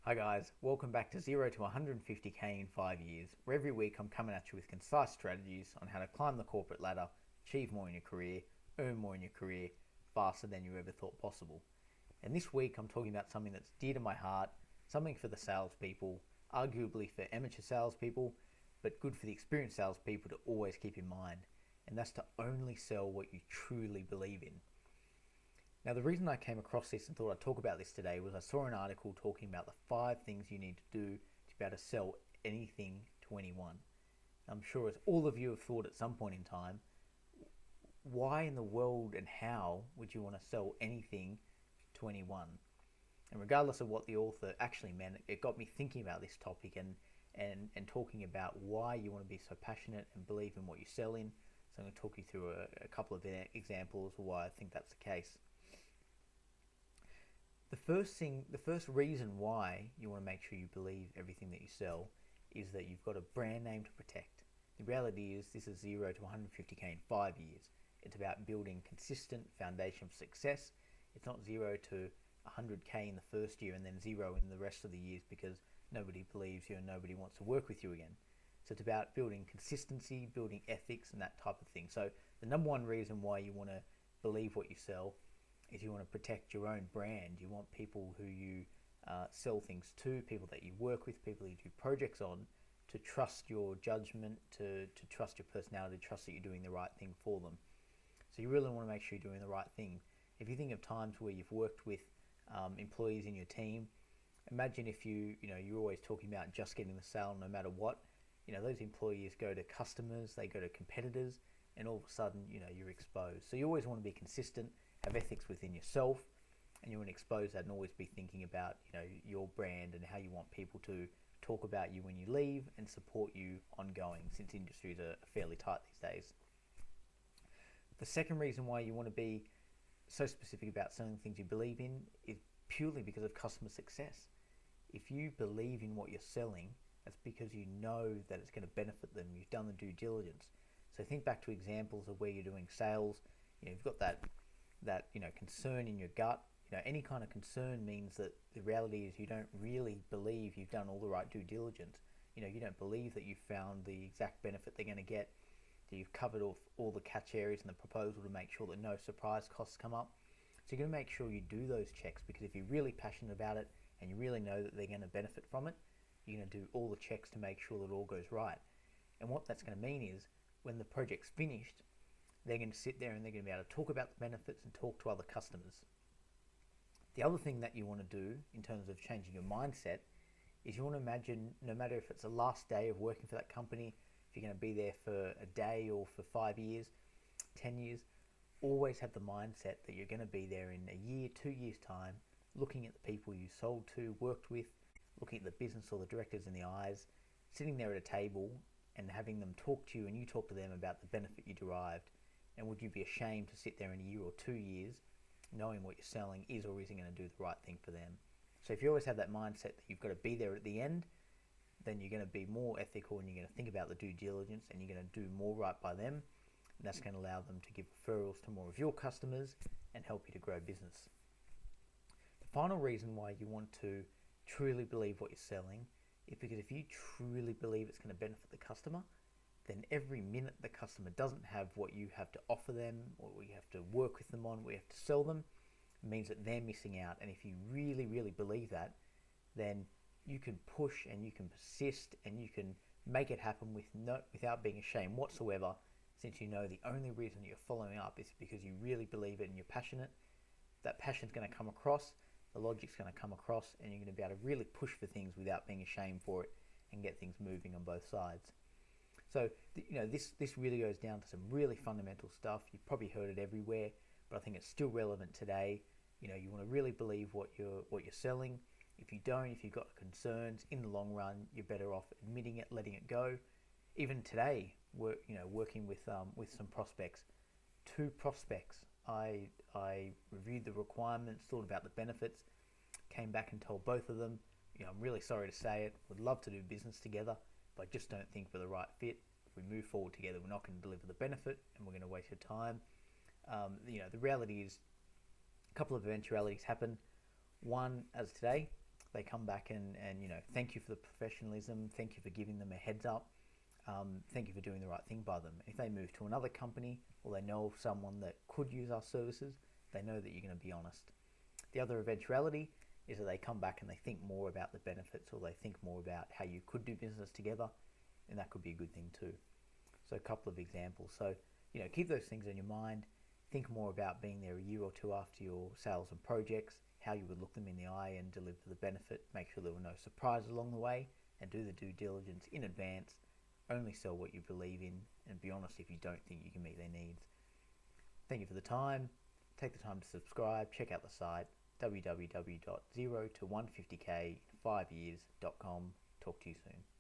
Hi guys, welcome back to 0 to 150k in 5 years, where every week I'm coming at you with concise strategies on how to climb the corporate ladder, achieve more in your career, earn more in your career, faster than you ever thought possible. And this week I'm talking about something that's dear to my heart, something for the salespeople, arguably for amateur salespeople, but good for the experienced salespeople to always keep in mind, and that's to only sell what you truly believe in. Now, the reason I came across this and thought I'd talk about this today was I saw an article talking about the 5 things you need to do to be able to sell anything to anyone. I'm sure, as all of you have thought at some point in time, why in the world and how would you want to sell anything to anyone? And regardless of what the author actually meant, it got me thinking about this topic and talking about why you want to be so passionate and believe in what you sell in. So I'm going to talk you through a couple of examples of why I think that's the case. The first reason why you want to make sure you believe everything that you sell is that you've got a brand name to protect. The reality is this is 0 to 150k in 5 years. It's about building consistent foundation for success. It's not 0 to 100k in the first year and then 0 in the rest of the years because nobody believes you and nobody wants to work with you again. So it's about building consistency, building ethics and that type of thing. So the number one reason why you want to believe what you sell is you want to protect your own brand. You want people who you sell things to, people that you work with, people you do projects on, to trust your judgment, to trust your personality, trust that you're doing the right thing for them. So you really want to make sure you're doing the right thing. If you think of times where you've worked with employees in your team, imagine if you're always talking about just getting the sale no matter what. Those employees go to customers, they go to competitors, and all of a sudden, you're exposed. So you always want to be consistent, have ethics within yourself, and you want to expose that and always be thinking about your brand and how you want people to talk about you when you leave and support you ongoing, since industries are fairly tight these days. The second reason why you want to be so specific about selling things you believe in is purely because of customer success. If you believe in what you're selling, that's because you know that it's going to benefit them. You've done the due diligence. So think back to examples of where you're doing sales. You've got that concern in your gut. Any kind of concern means that the reality is you don't really believe you've done all the right due diligence. You don't believe that you've found the exact benefit they're going to get, that you've covered off all the catch areas in the proposal to make sure that no surprise costs come up. So you're going to make sure you do those checks, because if you're really passionate about it and you really know that they're going to benefit from it, you're going to do all the checks to make sure that it all goes right. And what that's going to mean is when the project's finished, they're going to sit there and they're going to be able to talk about the benefits and talk to other customers. The other thing that you want to do in terms of changing your mindset is you want to imagine, no matter if it's the last day of working for that company, if you're going to be there for a day or for 5 years, 10 years, always have the mindset that you're going to be there in a year, 2 years time, looking at the people you sold to, worked with, looking at the business or the directors in the eyes, sitting there at a table and having them talk to you and you talk to them about the benefit you derived. And would you be ashamed to sit there in a year or 2 years knowing what you're selling is or isn't going to do the right thing for them? So if you always have that mindset that you've got to be there at the end, then you're going to be more ethical and you're going to think about the due diligence and you're going to do more right by them. And that's going to allow them to give referrals to more of your customers and help you to grow business. The final reason why you want to truly believe what you're selling is because if you truly believe it's going to benefit the customer, then every minute the customer doesn't have what you have to offer them or what you have to work with them on, what you have to sell them, means that they're missing out. And if you really, really believe that, then you can push and you can persist and you can make it happen without being ashamed whatsoever, since you know the only reason you're following up is because you really believe it and you're passionate. That passion's going to come across, the logic's going to come across, and you're going to be able to really push for things without being ashamed for it and get things moving on both sides. So this really goes down to some really fundamental stuff. You've probably heard it everywhere, but I think it's still relevant today. You want to really believe what you're selling. If you don't, if you've got concerns, in the long run, you're better off admitting it, letting it go. Even today, working with some prospects, 2 prospects, I reviewed the requirements, thought about the benefits, came back and told both of them, I'm really sorry to say it, would love to do business together, but I just don't think we're the right fit. If we move forward together, we're not going to deliver the benefit and we're going to waste your time. The reality is a couple of eventualities happen. One, as today, they come back and thank you for the professionalism, thank you for giving them a heads up, thank you for doing the right thing by them. If they move to another company or they know of someone that could use our services, they know that you're going to be honest. The other eventuality is that they come back and they think more about the benefits, or they think more about how you could do business together, and that could be a good thing too. So a couple of examples. So, keep those things in your mind. Think more about being there a year or two after your sales and projects, how you would look them in the eye and deliver the benefit. Make sure there were no surprises along the way, and do the due diligence in advance. Only sell what you believe in, and be honest if you don't think you can meet their needs. Thank you for the time. Take the time to subscribe. Check out the site www.0 to 150k in 5 years.com. Talk to you soon.